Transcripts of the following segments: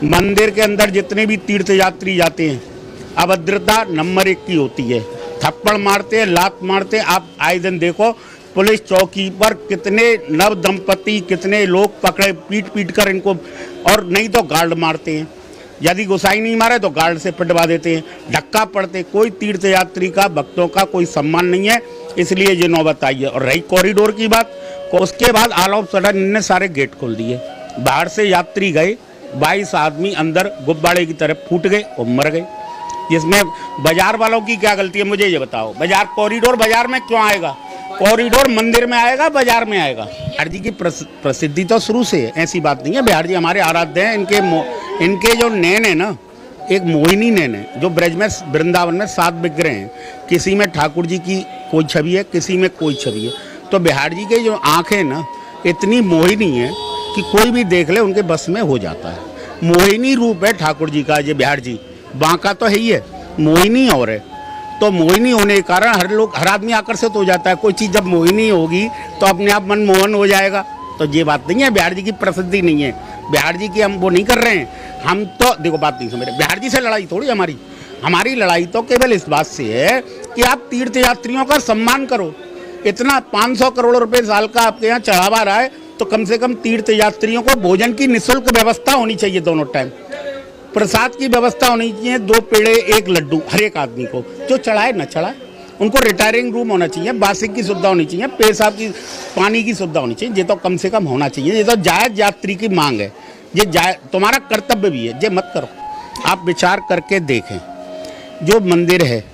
मंदिर के अंदर जितने भी तीर्थ यात्री जाते हैं, अभद्रता नंबर 1 की होती है। थप्पड़ मारते हैं, लात मारते हैं। आप आए दिन देखो पुलिस चौकी पर कितने नव दंपति, कितने लोग पकड़े पीट पीट कर इनको, और नहीं तो गार्ड मारते हैं। यदि गोसाई नहीं मारे तो गार्ड से पिटवा देते हैं, धक्का पड़ते। कोई तीर्थ यात्री का, भक्तों का कोई सम्मान नहीं है, इसलिए ये नौबत आई है। और रही कॉरिडोर की बात, उसके बाद ऑल ऑफ सडन इनने सारे गेट खोल दिए। बाहर से यात्री गए, 22 आदमी अंदर गुब्बारे की तरफ फूट गए और मर गए। इसमें बाजार वालों की क्या गलती है, मुझे ये बताओ। बाजार कॉरिडोर बाजार में क्यों आएगा? कॉरिडोर मंदिर में आएगा, बाजार में आएगा। बिहार जी की प्रसिद्धि तो शुरू से है, ऐसी बात नहीं है। बिहार जी हमारे आराध्य हैं। इनके जो नैन है ना, एक मोहिनी नैन है, जो ब्रज में वृंदावन में 7 विग्रह हैं। किसी में ठाकुर जी की कोई छवि है, किसी में कोई छवि है। तो बिहार जी के जो आँखें ना इतनी मोहिनी है कि कोई भी देख ले उनके बस में हो जाता है। मोहिनी रूप है ठाकुर जी का ये बिहार जी। बांका तो है ही है, मोहिनी और है। तो मोहिनी होने के कारण हर आदमी आकर्षित हो जाता है। कोई चीज़ जब मोहिनी होगी तो अपने आप मनमोहन हो जाएगा। तो ये बात नहीं है, बिहार जी की प्रसिद्धि नहीं है। बिहार जी की हम वो नहीं कर रहे हैं। हम तो देखो, बात नहीं समझ रहे। बिहार जी से लड़ाई थोड़ी हमारी लड़ाई तो केवल इस बात से है कि आप तीर्थ यात्रियों का सम्मान करो। इतना 500 करोड़ रुपए साल का आपके यहाँ चढ़ावा रहा है, तो कम से कम तीर्थ यात्रियों को भोजन की निःशुल्क व्यवस्था होनी चाहिए। दोनों टाइम प्रसाद की व्यवस्था होनी चाहिए। 2 पेड़े 1 लड्डू हर एक आदमी को, जो चढ़ाए न चढ़ाए। उनको रिटायरिंग रूम होना चाहिए, बासिक की सुविधा होनी चाहिए, पेशाब की, पानी की सुविधा होनी चाहिए। ये तो कम से कम होना चाहिए। ये तो जायज यात्री की मांग है। ये तुम्हारा कर्तव्य भी है। ये मत करो। आप विचार करके देखें, जो मंदिर है,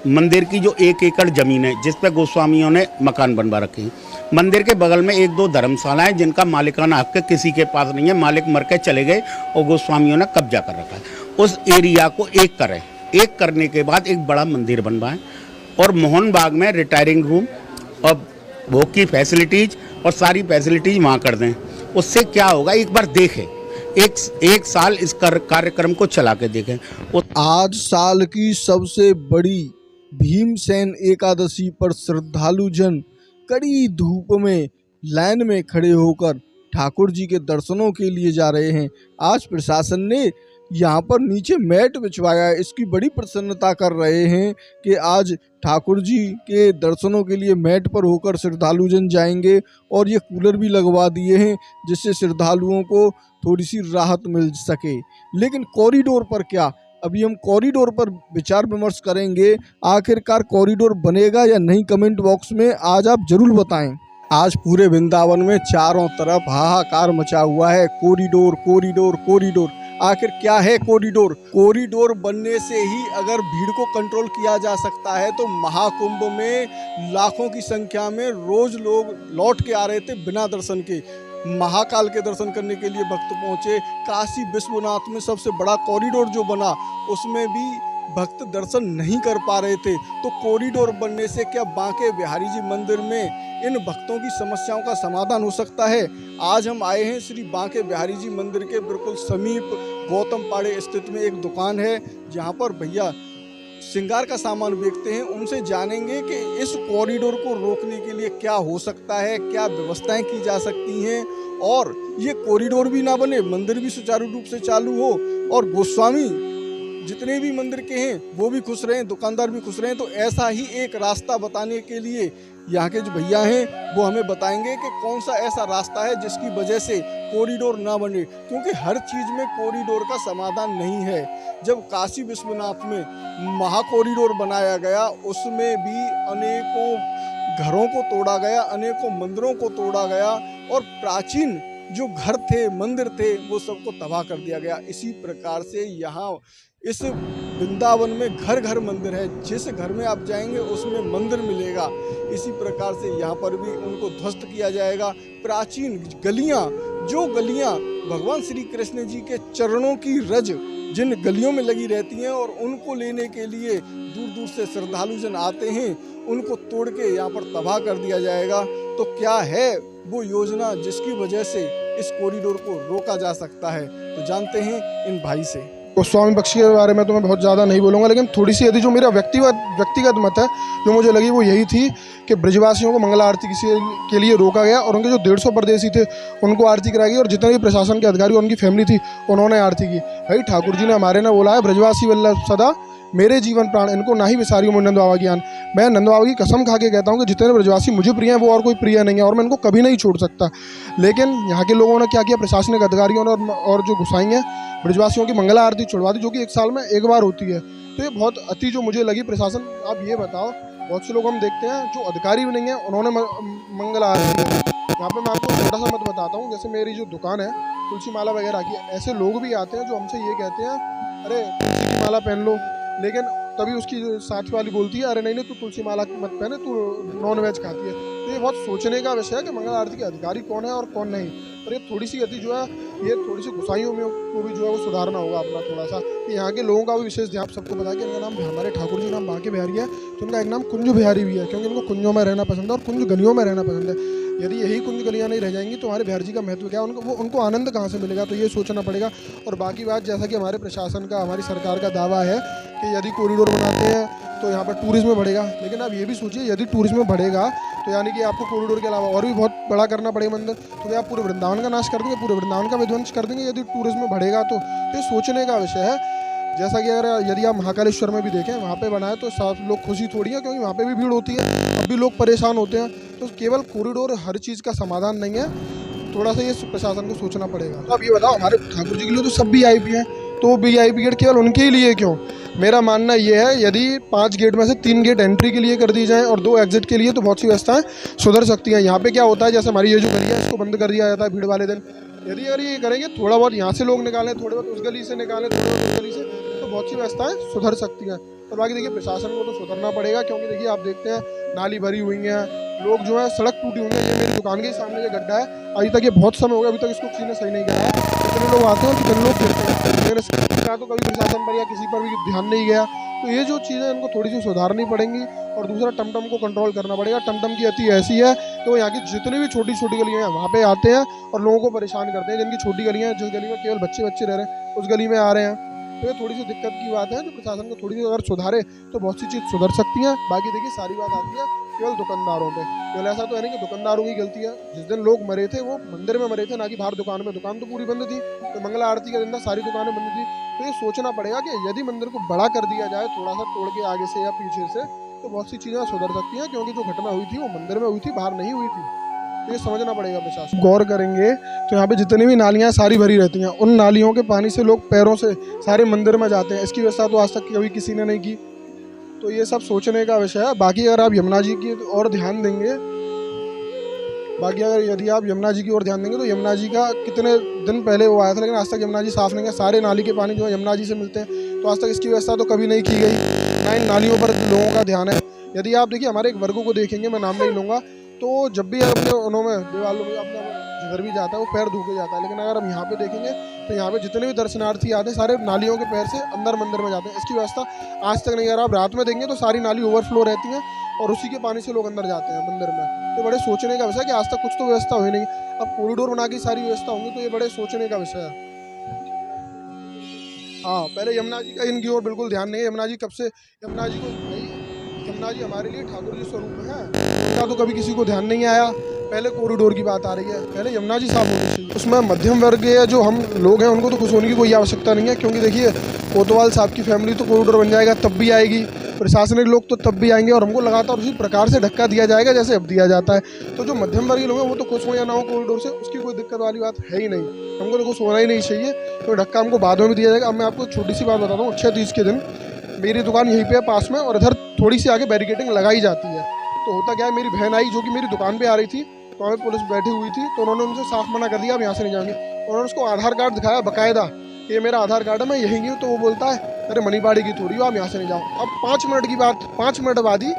मंदिर की जो 1 एकड़ जमीन है जिस पर गोस्वामियों ने मकान बनवा रखे हैं, मंदिर के बगल में 1-2 धर्मशालाएं जिनका मालिकाना हक किसी के पास नहीं है, मालिक मर के चले गए और गोस्वामियों ने कब्जा कर रखा है। उस एरिया को एक करें, एक करने के बाद एक बड़ा मंदिर बनवाएं और मोहन बाग में रिटायरिंग रूम और भोग की फैसिलिटीज और सारी फैसिलिटीज वहाँ कर दें। उससे क्या होगा, एक बार देखें, एक साल इस कार्यक्रम को चला के देखें। आज साल की सबसे बड़ी भीमसेन एकादशी पर श्रद्धालु जन कड़ी धूप में लाइन में खड़े होकर ठाकुर जी के दर्शनों के लिए जा रहे हैं। आज प्रशासन ने यहाँ पर नीचे मैट बिछवाया है। इसकी बड़ी प्रसन्नता कर रहे हैं कि आज ठाकुर जी के दर्शनों के लिए मैट पर होकर श्रद्धालु जन जाएंगे। और ये कूलर भी लगवा दिए हैं जिससे श्रद्धालुओं को थोड़ी सी राहत मिल सके। लेकिन कॉरिडोर पर क्या, अभी हम कॉरिडोर पर विचार विमर्श करेंगे। आखिरकार कॉरिडोर बनेगा या नहीं, कमेंट बॉक्स में आज आप जरूर बताएं। आज पूरे वृंदावन में चारों तरफ हाहाकार मचा हुआ है। Corridor corridor corridor. आखिर क्या है कॉरिडोर? कॉरिडोर बनने से ही अगर भीड़ को कंट्रोल किया जा सकता है तो महाकुंभ में लाखों की संख्या में रोज लोग लौट के आ रहे थे बिना दर्शन के। महाकाल के दर्शन करने के लिए भक्त पहुंचे। काशी विश्वनाथ में सबसे बड़ा कॉरिडोर जो बना उसमें भी भक्त दर्शन नहीं कर पा रहे थे। तो कॉरिडोर बनने से क्या बांके बिहारी जी मंदिर में इन भक्तों की समस्याओं का समाधान हो सकता है? आज हम आए हैं श्री बांके बिहारी जी मंदिर के बिल्कुल समीप गौतम पाड़े स्थित में एक दुकान है जहां पर भैया श्रृंगार का सामान बेचते हैं। उनसे जानेंगे कि इस कॉरिडोर को रोकने के लिए क्या हो सकता है, क्या व्यवस्थाएं की जा सकती हैं और ये कॉरिडोर भी ना बने, मंदिर भी सुचारू रूप से चालू हो और गोस्वामी जितने भी मंदिर के हैं वो भी खुश रहें, दुकानदार भी खुश रहें। तो ऐसा ही एक रास्ता बताने के लिए यहाँ के जो भैया हैं वो हमें बताएंगे कि कौन सा ऐसा रास्ता है जिसकी वजह से कॉरिडोर ना बने, क्योंकि हर चीज़ में कॉरिडोर का समाधान नहीं है। जब काशी विश्वनाथ में महाकॉरिडोर बनाया गया उसमें भी अनेकों घरों को तोड़ा गया, अनेकों मंदिरों को तोड़ा गया और प्राचीन जो घर थे, मंदिर थे, वो सबको तबाह कर दिया गया। इसी प्रकार से यहाँ इस वृंदावन में घर घर मंदिर है। जिस घर में आप जाएंगे उसमें मंदिर मिलेगा। इसी प्रकार से यहाँ पर भी उनको ध्वस्त किया जाएगा। प्राचीन गलियाँ, जो गलियाँ भगवान श्री कृष्ण जी के चरणों की रज जिन गलियों में लगी रहती हैं और उनको लेने के लिए दूर दूर से श्रद्धालु जन आते हैं, उनको तोड़ के यहाँ पर तबाह कर दिया जाएगा। तो क्या है वो योजना जिसकी वजह से इस कॉरिडोर को रोका जा सकता है? तो जानते हैं इन भाई से। गोस्वामी बख्शी के बारे में तो मैं बहुत ज़्यादा नहीं बोलूँगा, लेकिन थोड़ी सी यदि जो मेरा व्यक्तिगत मत है जो मुझे लगी वो यही थी कि ब्रजवासियों को मंगला आरती के लिए रोका गया और उनके जो 150 परदेसी थे उनको आरती कराई गई और जितने भी प्रशासन के अधिकारी उनकी फैमिली थी उन्होंने आरती की। भाई ठाकुर जी ने हमारे ने बोला है ब्रजवासी वल्लभ सदा मेरे जीवन प्राण, इनको ना ही विसारियो मुझ नंद बाबा ज्ञान। मैं नंद बाबा की कसम खा के कहता हूँ कि जितने ब्रजवासी मुझे प्रिय हैं वो और कोई प्रिय नहीं है और मैं इनको कभी नहीं छोड़ सकता। लेकिन यहाँ के लोगों ने क्या किया, प्रशासनिक अधिकारियों ने और जो गुसाई हैं ब्रजवासियों की मंगला आरती छुड़वा दी, जो कि 1 साल में 1 बार होती है। तो ये बहुत अति जो मुझे लगी प्रशासन। आप ये बताओ, बहुत से लोग हम देखते हैं जो अधिकारी भी नहीं है उन्होंने मंगला आरती की। यहाँ पे मैं आपको छोटा सा मत बताता हूँ, जैसे मेरी जो दुकान है तुलसी माला वगैरह की, ऐसे लोग भी आते हैं जो हमसे ये कहते हैं अरे तुलसी की माला पहन लो, लेकिन तभी उसकी साथ वाली बोलती है अरे नहीं नहीं तू तुलसी माला मत पहने, तू नॉन वेज खाती है। तो ये बहुत सोचने का विषय है कि मंगल आरती के अधिकारी कौन है और कौन नहीं। और ये थोड़ी सी गति जो है ये थोड़ी सी गुसाइयों में को भी जो है वो सुधारना होगा अपना थोड़ा सा, कि यहाँ के लोगों का भी विशेष ध्यान। सबको पता है कि इनका नाम हमारे ठाकुर जी नाम बांके बिहारी है, तो इनका एक नाम कुंज बिहारी भी है, क्योंकि इनको कुंजों में रहना पसंद है और कुंज गलियों में रहना पसंद है। यदि यही कुंज गलियाँ नहीं रह जाएंगी तो हमारे बिहार जी का महत्व क्या, उनको आनंद कहाँ से मिलेगा, तो ये सोचना पड़ेगा। और बाकी बात, जैसा कि हमारे प्रशासन का हमारी सरकार का दावा है कि यदि कॉरिडोर बनाते हैं तो यहाँ पर टूरिज्म बढ़ेगा, लेकिन आप ये भी सोचिए यदि टूरिज्म बढ़ेगा तो यानी कि आपको कॉरिडोर के अलावा और भी बहुत बड़ा करना पड़ेगा मंदिर, तो क्या आप पूरे वृंदावन का नाश कर देंगे, पूरे वृंदावन का विध्वंस कर देंगे यदि टूरिज्म बढ़ेगा तो ये सोचने का विषय है। जैसा कि अगर यदि आप महाकालेश्वर में भी देखें, वहाँ पे बनाए तो सब लोग खुशी थोड़ी है, क्योंकि वहाँ पे भी भीड़ होती है, अब भी लोग परेशान होते हैं। तो केवल कॉरिडोर हर चीज़ का समाधान नहीं है, थोड़ा सा ये प्रशासन को सोचना पड़ेगा। तो अब ये बताओ, हमारे ठाकुर जी के लिए तो सब VIP हैं, तो VIP गेट केवल उनके ही लिए क्यों? मेरा मानना ये है यदि 5 गेट में से 3 गेट एंट्री के लिए कर दी जाए और 2 एग्जिट के लिए, तो बहुत सी व्यवस्थाएं सुधर सकती हैं। यहाँ पे क्या होता है, जैसे हमारी ये जो गली है इसको बंद कर दिया जाता है भीड़ वाले दिन। यदि अगर ये करेंगे, थोड़ा बहुत यहाँ से लोग निकालें, थोड़े बहुत उस गली से निकालें, थोड़े बहुत उस गली से, तो बहुत सी व्यवस्थाएं सुधर सकती हैं। और बाकी देखिए प्रशासन को तो सुधरना पड़ेगा, क्योंकि देखिए आप देखते हैं नाली भरी हुई है, लोग जो है सड़क टूटी हुई है। ये मेरी दुकान के सामने जो गड्ढा है, अभी तक ये बहुत समय हो गया, अभी तक इसको किसी ने सही नहीं कराया। कितने लोग आते हैं, कितने लोग गिरते हैं, लेकिन इसका तो कभी प्रशासन पर या किसी पर भी ध्यान नहीं गया। तो ये जो चीज़ें इनको थोड़ी सी सुधारनी पड़ेंगी। और दूसरा, टमटम को कंट्रोल करना पड़ेगा। टमटम की अति ऐसी है कि वो यहाँ की जितनी भी छोटी छोटी गलियाँ हैं वहाँ पे आते हैं और लोगों को परेशान करते हैं। जिनकी छोटी गलियाँ हैं, जिस गली में केवल बच्चे रह रहे हैं, उस गली में आ रहे हैं। तो ये थोड़ी सी दिक्कत की बात है, जो प्रशासन को थोड़ी सी अगर सुधारे तो बहुत सी चीज़ सुधर सकती हैं। बाकी देखिए सारी बात आती है केवल दुकानदारों पे। केवल ऐसा तो है नहीं कि दुकानदारों की गलती है। जिस दिन लोग मरे थे वो मंदिर में मरे थे, ना कि बाहर दुकान में। दुकान तो पूरी बंद थी, तो मंगला आरती का दिन था, सारी दुकानें बंद थी। तो ये सोचना पड़ेगा कि यदि मंदिर को बड़ा कर दिया जाए, थोड़ा सा तोड़ के आगे से या पीछे से, तो बहुत सी चीज़ें सुधर सकती हैं। क्योंकि जो घटना हुई थी वो मंदिर में हुई थी, बाहर नहीं हुई थी। तो ये समझना पड़ेगा प्रशासन। गौर करेंगे तो यहाँ पे जितनी भी नालियाँ सारी भरी रहती हैं, उन नालियों के पानी से लोग पैरों से सारे मंदिर में जाते हैं। इसकी व्यवस्था तो आज तक कभी किसी ने नहीं की। तो ये सब सोचने का विषय है। बाकी अगर आप यमुना जी की ओर ध्यान देंगे, यदि आप यमुना जी की ओर ध्यान देंगे तो यमुना जी का कितने दिन पहले वो आया था, लेकिन आज तक यमुना जी साफ़ नहीं है। सारे नाली के पानी जो है यमुना जी से मिलते हैं, तो आज तक इसकी व्यवस्था तो कभी नहीं की गई, ना इन नालियों पर लोगों का ध्यान है। यदि आप देखिए हमारे एक वर्गों को देखेंगे, मैं नाम नहीं लूँगा, तो जब भी अपने उन्होंने दीवालों में अपना घर भी जाता है वो पैर धो के जाता है। लेकिन अगर हम यहाँ पे देखेंगे तो यहाँ पे जितने भी दर्शनार्थी आते हैं सारे नालियों के पैर से अंदर मंदिर में जाते हैं। इसकी व्यवस्था आज तक नहीं। अगर आप रात में देखेंगे तो सारी नाली ओवरफ्लो रहती हैं और उसी के पानी से लोग अंदर जाते हैं मंदिर में। तो बड़े सोचने का विषय है कि आज तक कुछ तो व्यवस्था हुई नहीं। अब कॉरिडोर बना के सारी व्यवस्था होंगी तो ये बड़े सोचने का विषय है। हाँ, पहले यमुना जी का इनकी ओर बिल्कुल ध्यान नहीं है। यमुना जी कब से, यमुना जी हमारे लिए ठाकुर जी स्वरूप है, उनका तो कभी किसी को ध्यान नहीं आया। पहले कॉरिडोर की बात आ रही है, पहले यमुना जी साफ होनी चाहिए। उसमें मध्यम वर्ग या जो हम लोग हैं उनको तो खुश होने की कोई आवश्यकता नहीं है, क्योंकि देखिए कोतवाल साहब की फैमिली तो कॉरिडोर बन जाएगा तब भी आएगी, प्रशासनिक लोग तो तब भी आएंगे, और हमको लगातार उसी प्रकार से धक्का दिया जाएगा जैसे अब दिया जाता है। तो जो मध्यम वर्गीय लोग हैं वो तो खुश हो या ना हो कॉरिडोर से, उसकी कोई दिक्कत वाली बात है ही नहीं। हमको तो खुश होना ही नहीं चाहिए, तो धक्का हमको बाद में भी दिया जाएगा। अब मैं आपको छोटी सी बात बताता हूँ। अक्षय तीज के दिन मेरी दुकान यहीं पे है पास में, और इधर थोड़ी सी आगे बैरिकेडिंग लगाई जाती है। तो होता क्या है, मेरी बहन आई जो कि मेरी दुकान पे आ रही थी, तो हमें पुलिस बैठी हुई थी, तो उन्होंने उनसे साफ मना कर दिया आप यहाँ से नहीं जाएंगे। उन्होंने उसको आधार कार्ड दिखाया बाकायदा कि ये मेरा आधार कार्ड है, मैं यहीं हूँ। तो वो बोलता है अरे मनीबाड़ी की थोड़ी हो, आप यहाँ से नहीं जाओ। अब 5 मिनट की बात, 5 मिनट बाद ही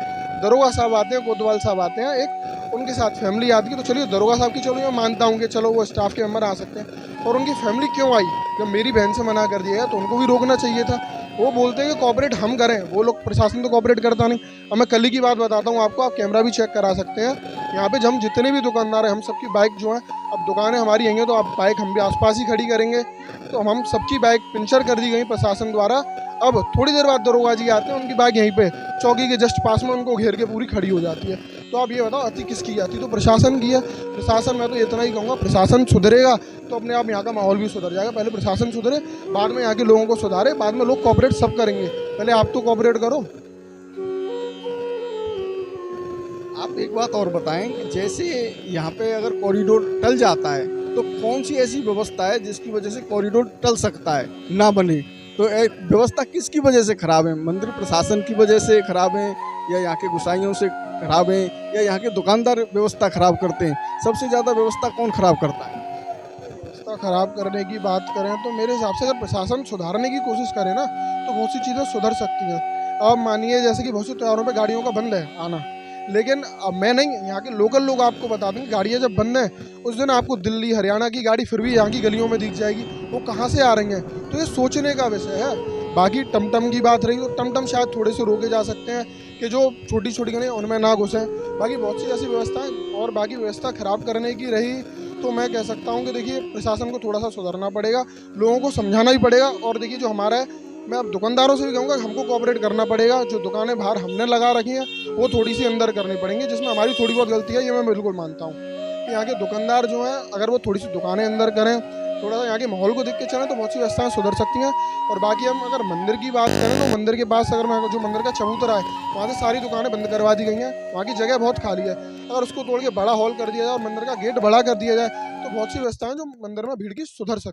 दरोगा साहब आते हैं, कोतवाल साहब आते हैं, एक उनके साथ फैमिली आती है। तो चलिए दरोगा साहब की, चलो मैं मानता हूँ कि चलो वो स्टाफ के मेंबर आ सकते हैं, और उनकी फैमिली क्यों आई? जब मेरी बहन से मना कर दिया तो उनको भी रोकना चाहिए था। वो बोलते हैं कि कॉपरेट हम करें, वो लोग प्रशासन तो कॉपरेट करता नहीं। अब मैं कल ही की बात बताता हूँ आपको, आप कैमरा भी चेक करा सकते हैं। यहाँ पे हम जितने भी दुकानदार हैं, हम सबकी बाइक जो है, अब दुकानें हमारी यहीं हैं तो आप बाइक हम भी आसपास ही खड़ी करेंगे, तो हम सबकी बाइक पंचर कर दी गई प्रशासन द्वारा। अब थोड़ी देर बाद दरोगा जी आते हैं, उनकी बाइक यहीं पे चौकी के जस्ट पास में उनको घेर के पूरी खड़ी हो जाती है। तो आप ये बताओ अति किसकी जाती है? तो प्रशासन की है। प्रशासन, मैं तो इतना ही कहूँगा, प्रशासन सुधरेगा तो अपने आप यहाँ का माहौल भी सुधर जाएगा। पहले प्रशासन सुधरे, बाद में यहाँ के लोगों को सुधारे, बाद में लोग कोऑपरेट सब करेंगे। पहले आप तो कोऑपरेट करो। आप एक बात और बताएं कि जैसे यहाँ पे अगर कॉरिडोर टल जाता है तो कौन सी ऐसी व्यवस्था है जिसकी वजह से कॉरिडोर टल सकता है, ना बने? तो व्यवस्था किसकी वजह से खराब है? मंदिर प्रशासन की वजह से खराब है, या यहाँ के गुसाइयों से खराब है, या यहाँ के दुकानदार व्यवस्था खराब करते हैं? सबसे ज़्यादा व्यवस्था कौन खराब करता है? व्यवस्था खराब करने की बात करें तो मेरे हिसाब से अगर प्रशासन सुधारने की कोशिश करे ना, तो बहुत सी चीज़ें सुधर सकती हैं। अब मानिए जैसे कि बहुत से त्योहारों पे गाड़ियों का बंद है आना, लेकिन अब मैं नहीं, यहाँ के लोकल लोग आपको बता दें, गाड़ियाँ जब बंद हैं उस दिन आपको दिल्ली हरियाणा की गाड़ी फिर भी यहाँ की गलियों में दिख जाएगी। वो कहाँ से आ रही हैं? तो ये सोचने का विषय है। बाकी टमटम की बात रही तो टमटम शायद थोड़े से रोके जा सकते हैं कि जो छोटी छोटी गलियाँ उनमें ना घुसें। बाकी बहुत सी ऐसी व्यवस्थाएं, और बाकी व्यवस्था खराब करने की रही तो मैं कह सकता हूँ कि देखिए प्रशासन को थोड़ा सा सुधरना पड़ेगा, लोगों को समझाना भी पड़ेगा। और देखिए जो हमारा है, मैं अब दुकानदारों से भी कहूँगा हमको कोऑपरेट करना पड़ेगा। जो दुकानें बाहर हमने लगा रखी हैं वो थोड़ी सी अंदर करनी पड़ेंगी, जिसमें हमारी थोड़ी बहुत गलती है, ये मैं बिल्कुल मानता हूँ कि यहाँ के दुकानदार जो हैं अगर वो थोड़ी सी दुकानें अंदर करें, थोड़ा सा यहाँ के माहौल को देख के चलें, तो बहुत सी व्यवस्थाएं सुधर सकती हैं। और बाकी हम अगर मंदिर की बात करें तो मंदिर के पास अगर मैं जो मंदिर का चबूतरा है वहाँ से सारी दुकानें बंद करवा दी गई हैं। वहाँ की जगह बहुत खाली है, अगर उसको तोड़ के बड़ा हॉल कर दिया जाए और मंदिर का गेट बड़ा कर दिया जाए तो बहुत सी व्यवस्थाएं जो मंदिर में भीड़ की सुधर सकती हैं।